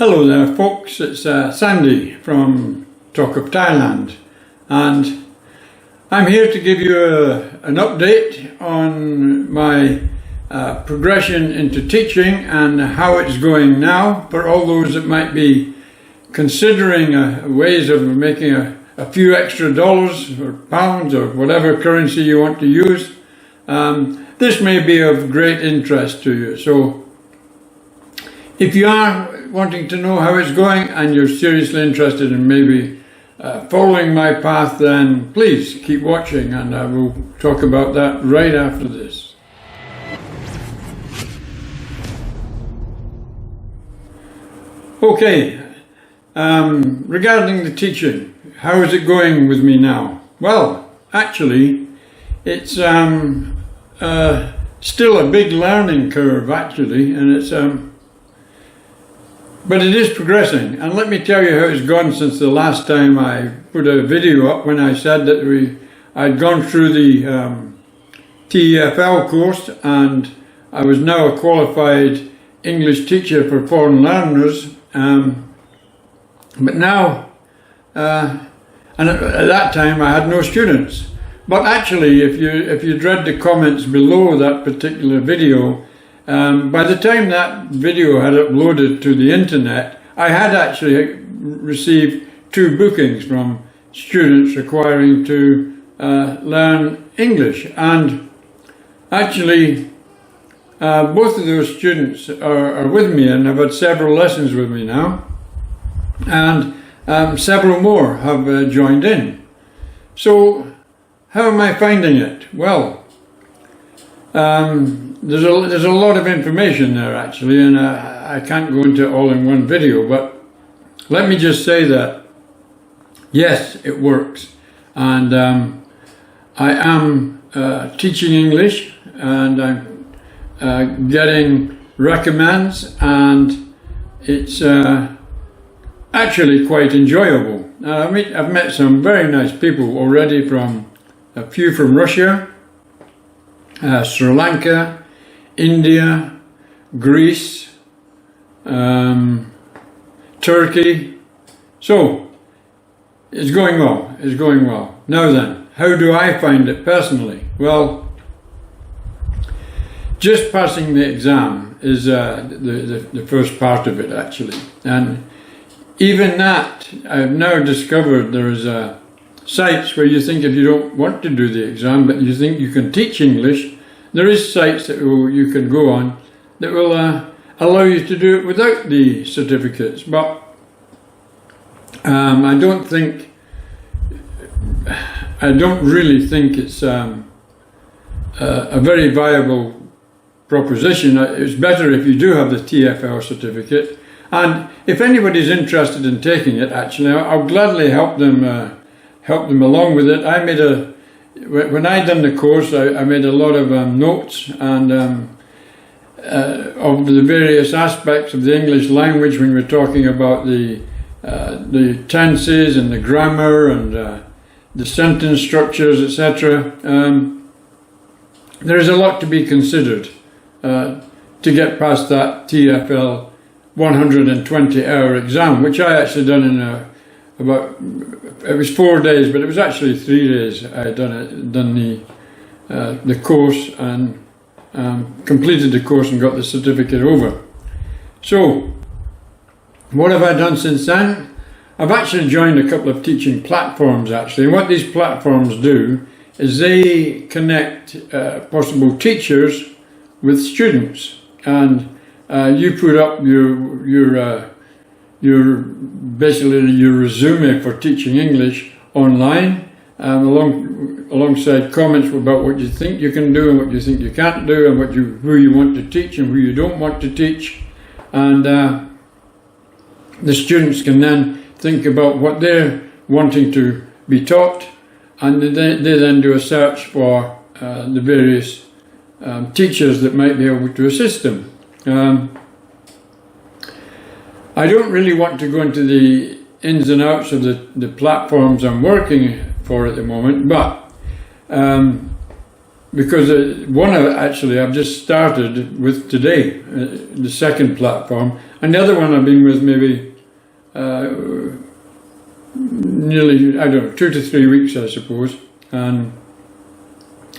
Hello there folks, it's Sandy from Talk of Thailand, and I'm here to give you an update on my progression into teaching and how it's going now for all those that might be considering ways of making a few extra dollars or pounds or whatever currency you want to use. This may be of great interest to you. So if you are wanting to know how it's going and you're seriously interested in maybe following my path, then please keep watching, and I will talk about that right after this. Okay, regarding the teaching, how is it going with me now? Well, actually, it's still a big learning curve actually, and it's but it is progressing, and let me tell you how it's gone since the last time I put a video up, when I said that I'd gone through the TEFL course and I was now a qualified English teacher for foreign learners. But now, and at that time I had no students. But actually, if you read the comments below that particular video, by the time that video had uploaded to the internet, I had actually received 2 bookings from students requiring to learn English, and actually both of those students are with me and have had several lessons with me now, and several more have joined in. So how am I finding it? Well, there's a lot of information there actually, and I can't go into it all in one video, but let me just say that yes, it works, and I am teaching English, and I'm getting recommends, and it's actually quite enjoyable. I've met some very nice people already, from a few from Russia, Sri Lanka, India, Greece, Turkey. So it's going well, it's going well. Now then, how do I find it personally? Well, just passing the exam is the first part of it actually, and even that I've now discovered there is sites where you think if you don't want to do the exam but you think you can teach English, there is sites that you can go on that will allow you to do it without the certificates. But I don't really think it's a very viable proposition. It's better if you do have the TFL certificate, and if anybody's interested in taking it, actually I'll gladly help them along with it. When I done the course, I made a lot of notes and of the various aspects of the English language when we're talking about the tenses and the grammar and the sentence structures, etc. There is a lot to be considered to get past that TFL 120-hour exam, which I actually done in it was 4 days, but it was actually 3 days. I had done the course and completed the course and got the certificate over. So what have I done since then? I've actually joined a couple of teaching platforms actually, and what these platforms do is they connect possible teachers with students, and you put up basically your resume for teaching English online, alongside comments about what you think you can do and what you think you can't do, and who you want to teach and who you don't want to teach, and the students can then think about what they're wanting to be taught, and they then do a search for the various teachers that might be able to assist them. I don't really want to go into the ins and outs of the platforms I'm working for at the moment, but because one actually I've just started with today, the second platform, And the other one I've been with maybe nearly, I don't know, 2 to 3 weeks, I suppose. And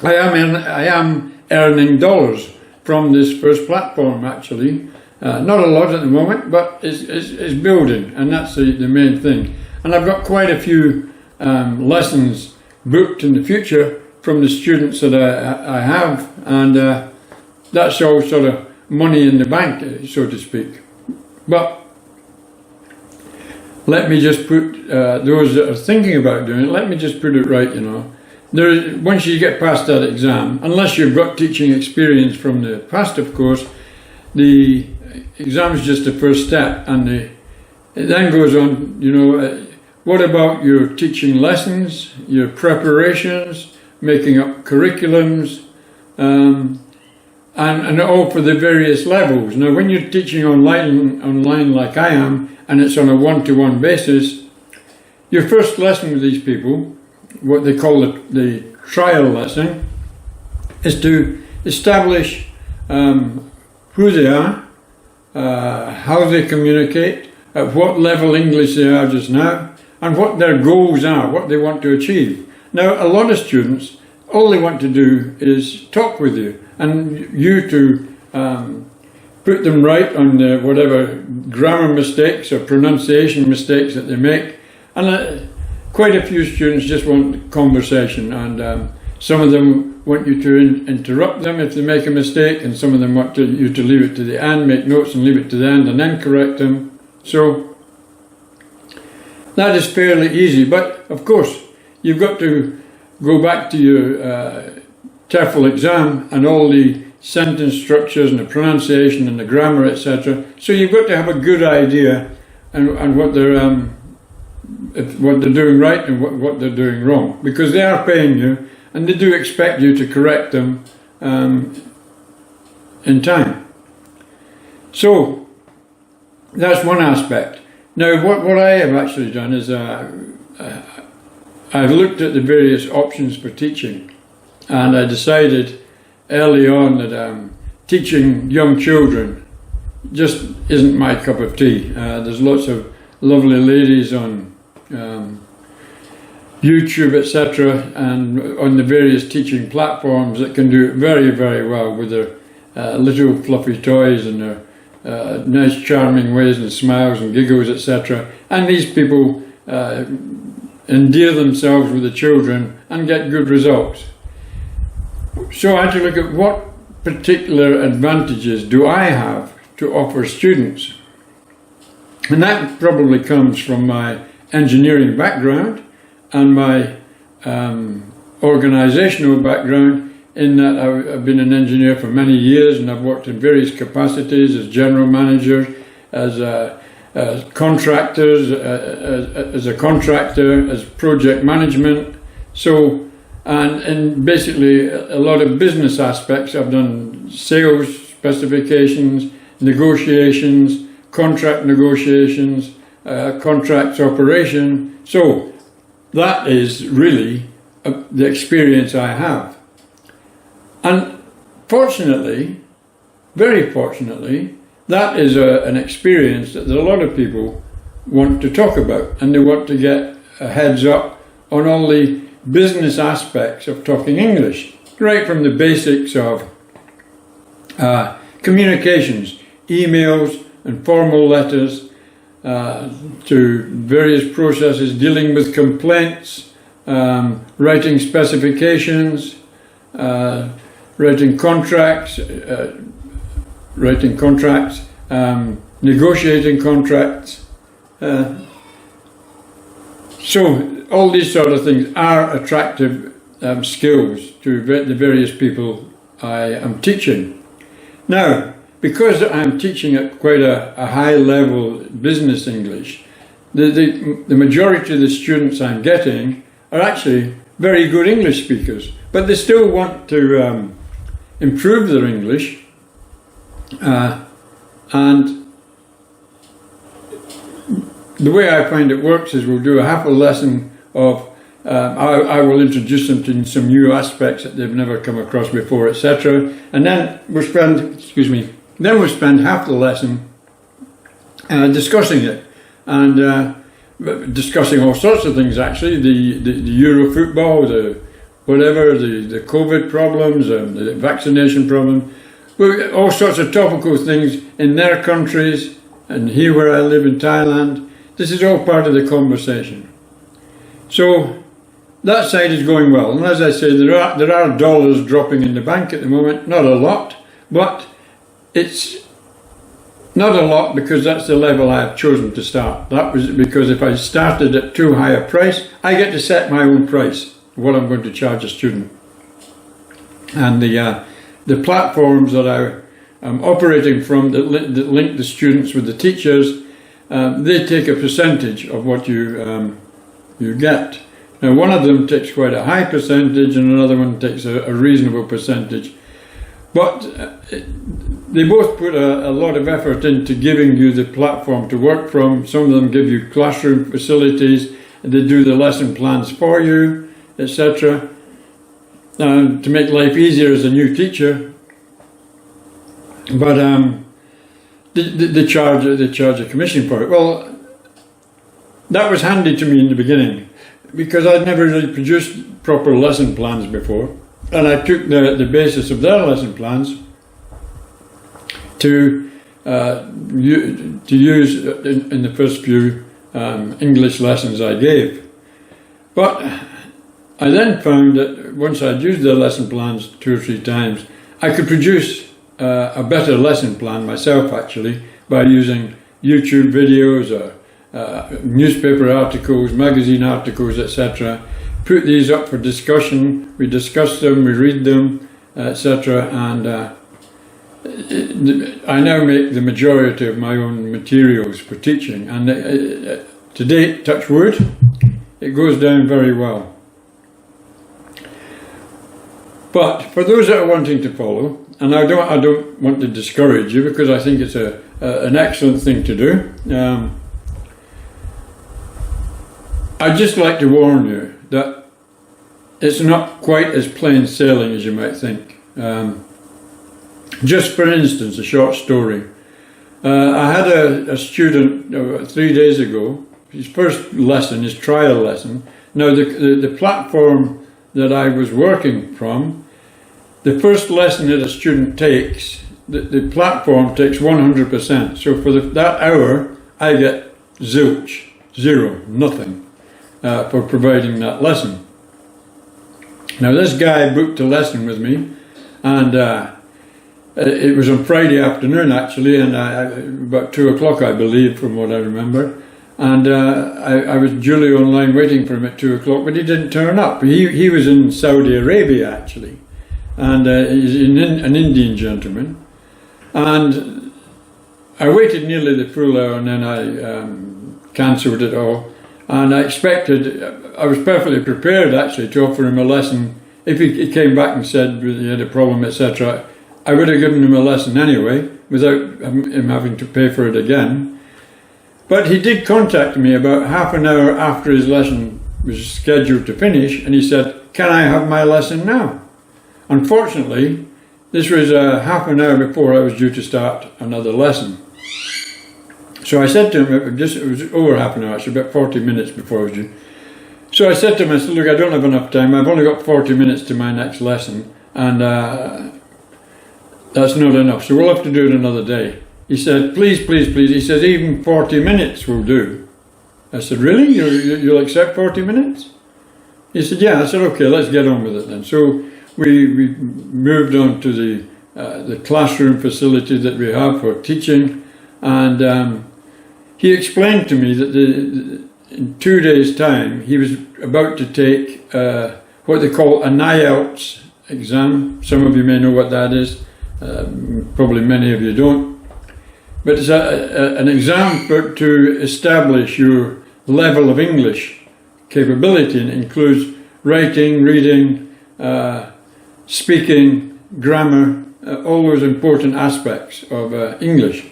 I am earning dollars from this first platform, actually. Not a lot at the moment, but it's building, and that's the main thing. And I've got quite a few lessons booked in the future from the students that I have, and that's all sort of money in the bank, so to speak. But let me just put those that are thinking about doing it, let me just put it right, you know. Once you get past that exam, unless you've got teaching experience from the past, of course, the exam is just the first step, and it then goes on, you know, what about your teaching lessons, your preparations, making up curriculums, and all for the various levels. Now, when you're teaching online like I am, and it's on a one-to-one basis, your first lesson with these people, what they call the trial lesson, is to establish who they are, how they communicate, at what level English they are just now, and what their goals are, what they want to achieve. Now, a lot of students, all they want to do is talk with you, and you to put them right on whatever grammar mistakes or pronunciation mistakes that they make. And quite a few students just want conversation, and some of them want you to interrupt them if they make a mistake, and some of them want you to leave it to the end, make notes and leave it to the end, and then correct them. So that is fairly easy, but of course you've got to go back to your TEFL exam and all the sentence structures and the pronunciation and the grammar, etc. So you've got to have a good idea and what they're doing right and what they're doing wrong, because they are paying you and they do expect you to correct them in time. So that's one aspect. Now, what I have actually done is I've looked at the various options for teaching, and I decided early on that teaching young children just isn't my cup of tea. There's lots of lovely ladies on YouTube, etc., and on the various teaching platforms that can do it very, very well with their little fluffy toys and their nice charming ways and smiles and giggles, etc. And these people endear themselves with the children and get good results. So I had to look at what particular advantages do I have to offer students. And that probably comes from my engineering background and my organizational background, in that I've been an engineer for many years, and I've worked in various capacities as general manager, as contractors, as a contractor, as project management. So, and basically a lot of business aspects. I've done sales, specifications, negotiations, contract negotiations, contracts operation. So that is really the experience I have. And fortunately, very fortunately, that is an experience that a lot of people want to talk about, and they want to get a heads up on all the business aspects of talking English, right from the basics of communications, emails and formal letters, to various processes dealing with complaints, writing specifications, writing contracts, negotiating contracts. So all these sort of things are attractive skills to the various people I am teaching. Now, because I'm teaching at quite a high level business English, the majority of the students I'm getting are actually very good English speakers, but they still want to improve their English, and the way I find it works is we'll do a half a lesson of I will introduce them to some new aspects that they've never come across before, etc. And then we'll spend half the lesson discussing it, and discussing all sorts of things actually, the Euro football, the COVID problems, the vaccination problem, all sorts of topical things in their countries, and here where I live in Thailand. This is all part of the conversation. So that side is going well, and as I say, there are dollars dropping in the bank at the moment, not a lot, but it's not a lot because that's the level I have chosen to start. That was because if I started at too high a price, I get to set my own price, what I'm going to charge a student. And the platforms that I'm operating from that link the students with the teachers, they take a percentage of what you get. Now one of them takes quite a high percentage and another one takes a reasonable percentage. But they both put a lot of effort into giving you the platform to work from. Some of them give you classroom facilities, they do the lesson plans for you, etc. To make life easier as a new teacher. But they charge a commission for it. Well, that was handy to me in the beginning because I'd never really produced proper lesson plans before. And I took the basis of their lesson plans to use in the first few English lessons I gave. But I then found that once I'd used their lesson plans 2 or 3 times, I could produce a better lesson plan myself actually by using YouTube videos or newspaper articles, magazine articles, etc. Put these up for discussion, we discuss them, we read them, etc. And I now make the majority of my own materials for teaching, and to date, touch wood, it goes down very well. But for those that are wanting to follow, and I don't want to discourage you because I think it's an excellent thing to do, I'd just like to warn you that it's not quite as plain sailing as you might think. Just for instance, a short story. I had a student 3 days ago, his first lesson, his trial lesson. Now the platform that I was working from, the first lesson that a student takes, the platform takes 100%. So for that hour, I get zilch, zero, nothing. For providing that lesson. Now this guy booked a lesson with me, and it was on Friday afternoon actually, and about 2 o'clock I believe from what I remember, and I was duly online waiting for him at 2 o'clock, but he didn't turn up. He was in Saudi Arabia actually, and he's an Indian gentleman, and I waited nearly the full hour and then I cancelled it all. And I was perfectly prepared actually to offer him a lesson. If he came back and said he had a problem, etc., I would have given him a lesson anyway, without him having to pay for it again. But he did contact me about half an hour after his lesson was scheduled to finish, and he said, "Can I have my lesson now?" Unfortunately, this was half an hour before I was due to start another lesson. So I said to him, it was over half an hour, actually about 40 minutes before I was due. So I said to him, I said, "Look, I don't have enough time. I've only got 40 minutes to my next lesson, and that's not enough. So we'll have to do it another day." He said, "Please, please, please." He says, "Even 40 minutes will do." I said, "Really? You'll accept 40 minutes?" He said, "Yeah." I said, "Okay, let's get on with it then." So we moved on to the classroom facility that we have for teaching, and he explained to me that in 2 days' time he was about to take what they call an IELTS exam. Some of you may know what that is, probably many of you don't. But it's an exam to establish your level of English capability, and it includes writing, reading, speaking, grammar, all those important aspects of English.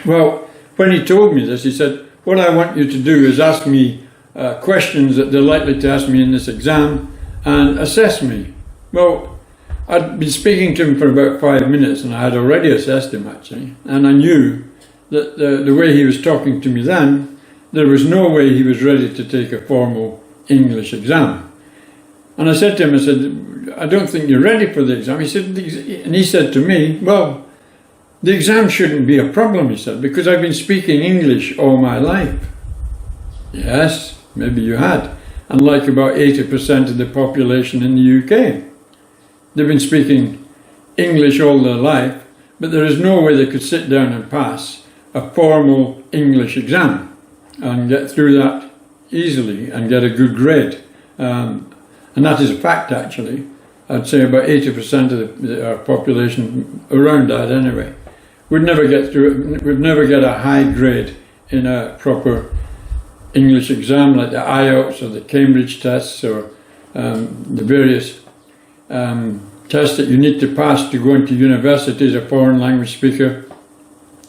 Well, when he told me this, he said, "What I want you to do is ask me questions that they're likely to ask me in this exam and assess me." Well, I'd been speaking to him for about 5 minutes, and I had already assessed him actually, and I knew that the way he was talking to me then, there was no way he was ready to take a formal English exam. And I said to him, I said, I don't think you're ready for the exam. He said, and he said to me, well, the exam shouldn't be a problem, he said, because I've been speaking English all my life. Yes, maybe you had. And like about 80% of the population in the UK. They've been speaking English all their life, but there is no way they could sit down and pass a formal English exam and get through that easily and get a good grade. And that is a fact, actually. I'd say about 80% of our population, around that anyway, would never get through it, would never get a high grade in a proper English exam like the IELTS or the Cambridge tests or the various tests that you need to pass to go into university as a foreign language speaker,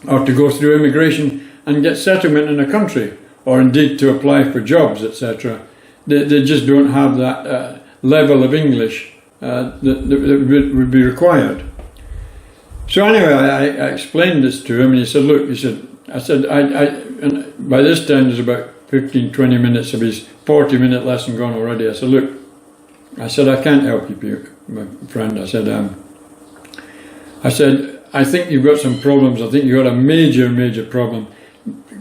or to go through immigration and get settlement in a country, or indeed to apply for jobs, etc. They just don't have that level of English that would be required. So anyway, I explained this to him, and he said, look, I said, and by this time there's about 15, 20 minutes of his 40-minute lesson gone already. I said, look, I can't help you, my friend. I said, I think you've got some problems. I think you've got a major problem,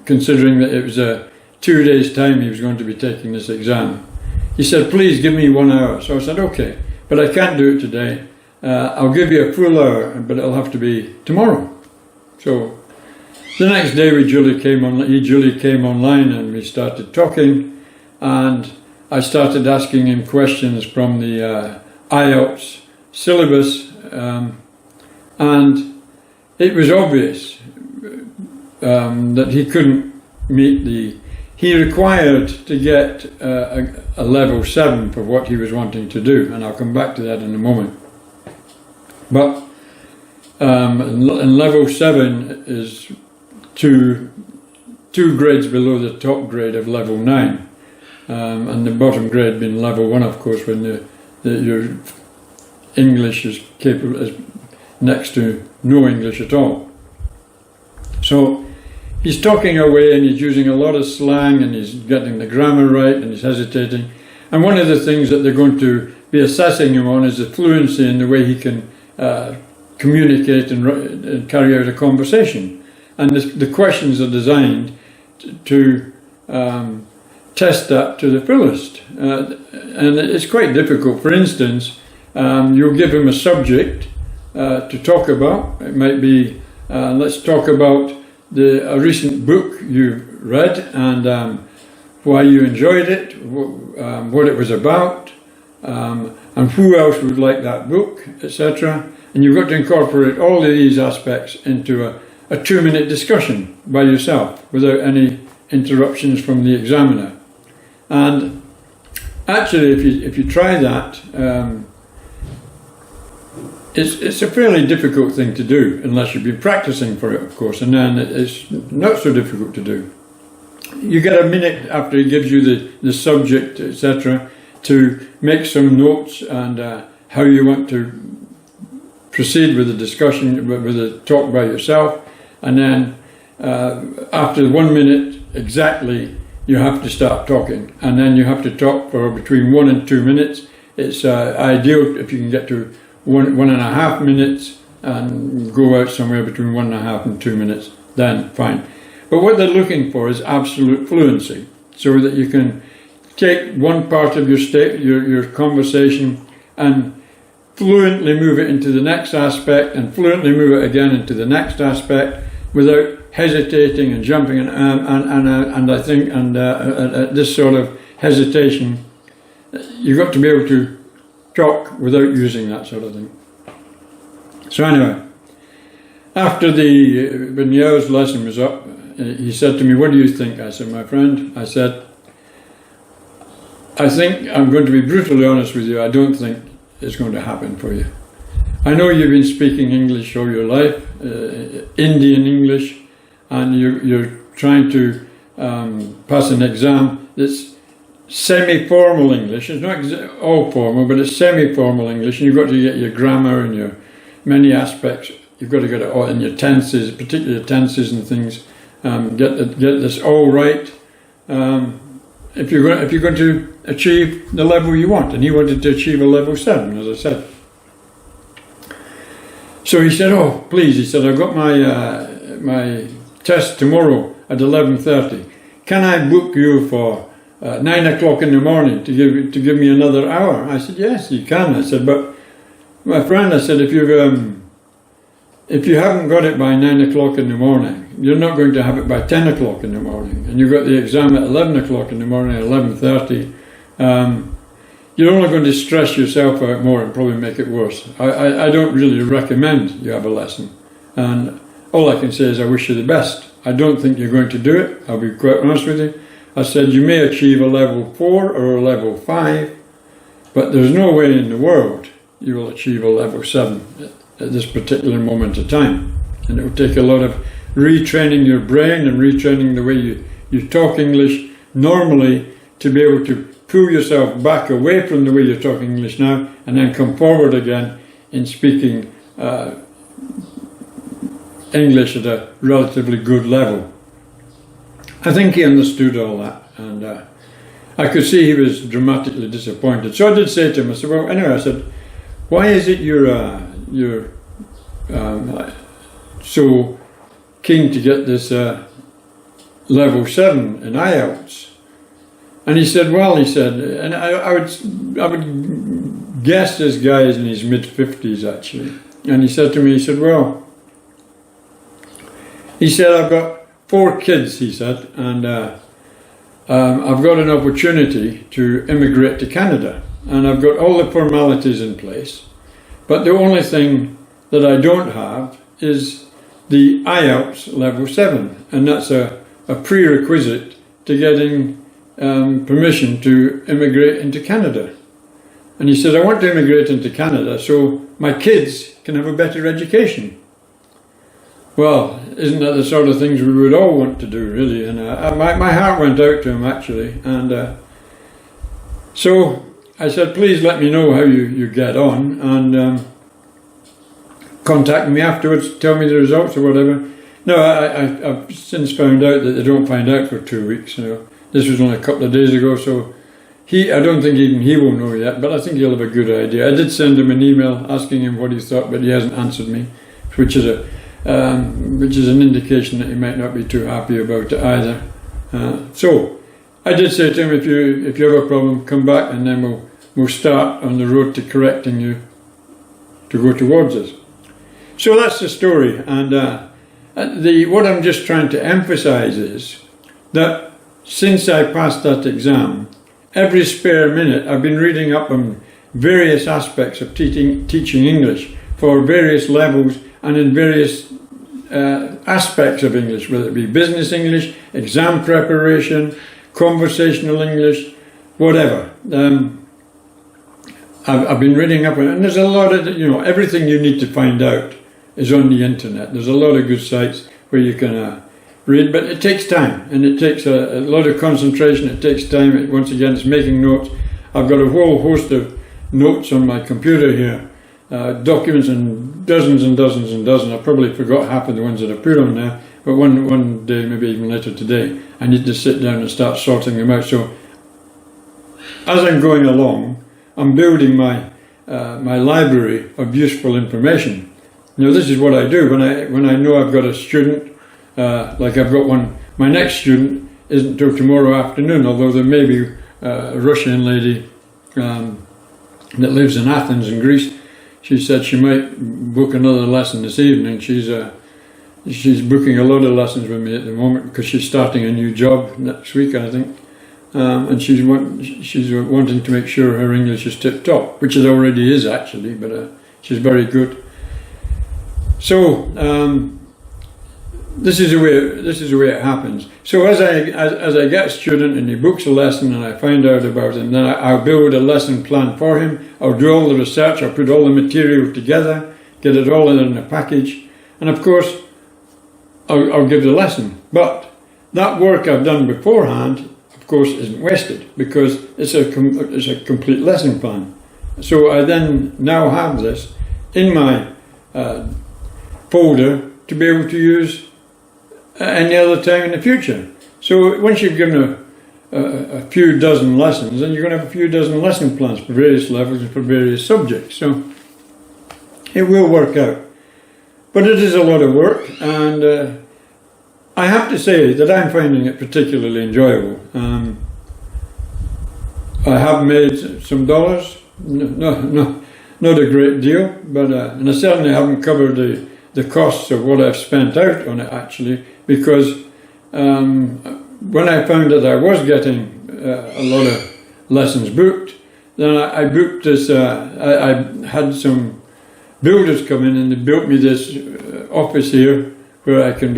considering that it was 2 days' time he was going to be taking this exam. He said, please give me 1 hour. So I said, okay, but I can't do it today. I'll give you a full hour, but it'll have to be tomorrow. So the next day Julie came online and we started talking, and I started asking him questions from the IELTS syllabus, and it was obvious that he couldn't meet he required to get a level 7 for what he was wanting to do, and I'll come back to that in a moment. But and level 7 is two grades below the top grade of level 9, and the bottom grade being level 1, of course, when your English is capable, is next to no English at all. So he's talking away and he's using a lot of slang and he's getting the grammar right and he's hesitating. And one of the things that they're going to be assessing him on is the fluency in the way he can communicate and carry out a conversation. And the questions are designed to test that to the fullest. And it's quite difficult. For instance, you'll give him a subject to talk about. It might be, let's talk about a recent book you read and why you enjoyed it, what it was about, and who else would like that book, etc. And you've got to incorporate all of these aspects into a 2-minute discussion by yourself without any interruptions from the examiner. And actually, if you try that, it's a fairly difficult thing to do unless you've been practicing for it, of course, and then it's not so difficult to do. You get a minute after he gives you the subject, etc., to make some notes and how you want to proceed with the discussion, with the talk by yourself, and then after 1 minute exactly, you have to start talking, and then you have to talk for between 1 and 2 minutes. It's ideal if you can get to 1.5 minutes and go out somewhere between 1.5 and 2 minutes, then fine. But what they're looking for is absolute fluency, so that you can take one part of your conversation and fluently move it into the next aspect and fluently move it again into the next aspect without hesitating and jumping and I think this sort of hesitation, you've got to be able to talk without using that sort of thing. So anyway, after when the hour's lesson was up, he said to me, what do you think? I said, my friend, I think I'm going to be brutally honest with you, I don't think it's going to happen for you. I know you've been speaking English all your life, Indian English, and you're trying to pass an exam that's semi-formal English. It's not all formal, but it's semi-formal English, and you've got to get your grammar and your many aspects You've got to get it all in your tenses, particularly your tenses and things. Get this all right. If you're going to achieve the level you want, and he wanted to achieve a level 7, as I said. So he said, "Oh, please," he said, "I've got my test tomorrow at 11:30. Can I book you for 9 o'clock in the morning to give me another hour?" I said, "Yes, you can." I said, "But my friend," I said, if you haven't got it by 9 o'clock in the morning, you're not going to have it by 10 o'clock in the morning, and you've got the exam at 11 o'clock in the morning, at 11:30. You're only going to stress yourself out more and probably make it worse. I don't really recommend you have a lesson, and all I can say is I wish you the best. I don't think you're going to do it, I'll be quite honest with you. I said you may achieve a level 4 or a level 5, but there's no way in the world you will achieve a level 7 at this particular moment of time. And it will take a lot of retraining your brain and retraining the way you talk English normally to be able to pull yourself back away from the way you're talking English now and then come forward again in speaking English at a relatively good level. I think he understood all that, and I could see he was dramatically disappointed. So I did say to him, I said, "Well, anyway," I said, "why is it you're so keen to get this level 7 in IELTS?" And he said, "Well," he said, and I would guess this guy is in his mid-50s actually. And he said to me, he said, "Well," he said, "I've got 4 kids," he said, "and I've got an opportunity to immigrate to Canada, and I've got all the formalities in place, but the only thing that I don't have is the IELTS level 7, and that's a prerequisite to getting permission to immigrate into Canada." And he said, "I want to immigrate into Canada so my kids can have a better education." Well, isn't that the sort of things we would all want to do, really? And my heart went out to him, actually. And so I said, "Please let me know how you get on, and contact me afterwards, tell me the results or whatever." No, I've since found out that they don't find out for 2 weeks. This was only a couple of days ago, so I don't think even he will know yet, but I think he'll have a good idea. I did send him an email asking him what he thought, but he hasn't answered me, which is an indication that he might not be too happy about it either. So I did say to him, if you have a problem, come back, and then we'll start on the road to correcting you to go towards us. So that's the story, and what I'm just trying to emphasize is that since I passed that exam, every spare minute I've been reading up on various aspects of teaching English for various levels and in various aspects of English, whether it be business English, exam preparation, conversational English, whatever. I've been reading up on it, and there's a lot of, everything you need to find out is on the internet. There's a lot of good sites where you can read, but it takes time, and it takes a lot of concentration. It takes time. Once again, it's making notes. I've got a whole host of notes on my computer here, documents and dozens and dozens and dozens. I probably forgot half of the ones that I put on there, but one day, maybe even later today, I need to sit down and start sorting them out. So as I'm going along, I'm building my library of useful information. This is what I do when I know I've got a student, like I've got one. My next student isn't until tomorrow afternoon, although there may be a Russian lady that lives in Athens in Greece. She said she might book another lesson this evening. She's booking a lot of lessons with me at the moment because she's starting a new job next week, I think. And she's wanting to make sure her English is tip-top, which it already is actually, but she's very good. So this is the way it happens. So as I get a student and he books a lesson and I find out about him, then I'll build a lesson plan for him. I'll do all the research. I'll put all the material together, get it all in a package, and of course I'll give the lesson. But that work I've done beforehand, of course, isn't wasted because it's a complete lesson plan. So I then now have this in my folder to be able to use any other time in the future. So once you've given a few dozen lessons, then you're going to have a few dozen lesson plans for various levels and for various subjects. So it will work out. But it is a lot of work, and I have to say that I'm finding it particularly enjoyable. I have made some dollars, not a great deal, but and I certainly haven't covered the costs of what I've spent out on it actually, because when I found that I was getting a lot of lessons booked, then I booked this, I had some builders come in and they built me this office here where I can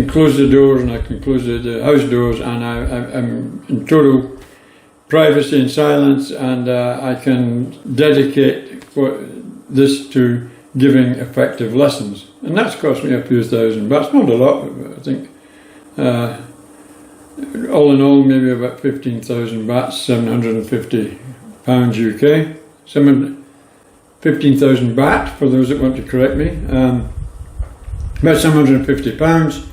close the doors and I can close the house doors, and I'm in total privacy and silence, and I can dedicate this to giving effective lessons. And that's cost me a few $1,000, not a lot, I think. All in all, maybe about 15,000 bahts, 750 pounds UK. 15,000 baht, for those that want to correct me. About 750 pounds.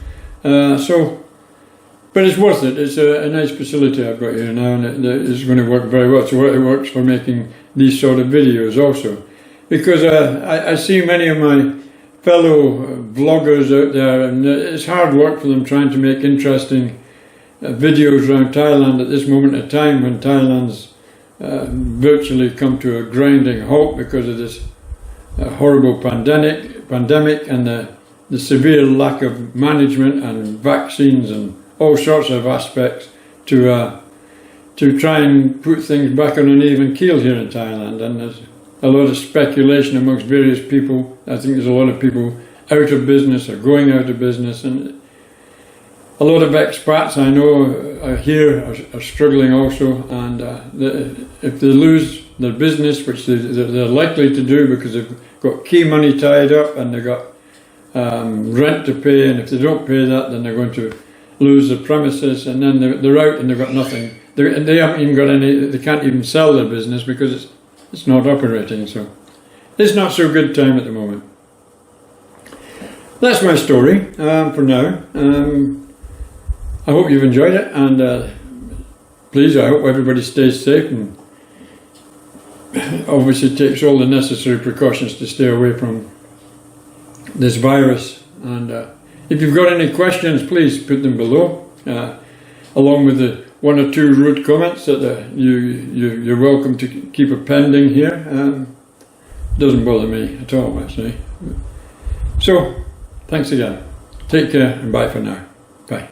But it's worth it. It's a nice facility I've got here now, and it's going to work very well. So it works for making these sort of videos also. Because I see many of my fellow vloggers out there, and it's hard work for them trying to make interesting videos around Thailand at this moment in time, when Thailand's virtually come to a grinding halt because of this horrible pandemic and the severe lack of management and vaccines and all sorts of aspects to try and put things back on an even keel here in Thailand. And there's a lot of speculation amongst various people. I think there's a lot of people out of business or going out of business, and a lot of expats I know here are struggling also, and if they lose their business, which they're likely to do because they've got key money tied up and they've got rent to pay, and if they don't pay that, then they're going to lose the premises, and then they're out and they've got nothing. They haven't even got any, they can't even sell their business because it's not operating, so it's not so good time at the moment. That's my story for now. I hope you've enjoyed it, and please, I hope everybody stays safe and obviously takes all the necessary precautions to stay away from this virus. And if you've got any questions, please put them below, along with the one or two rude comments that you're welcome to keep a pending here. Doesn't bother me at all, actually. So, thanks again. Take care and bye for now. Bye.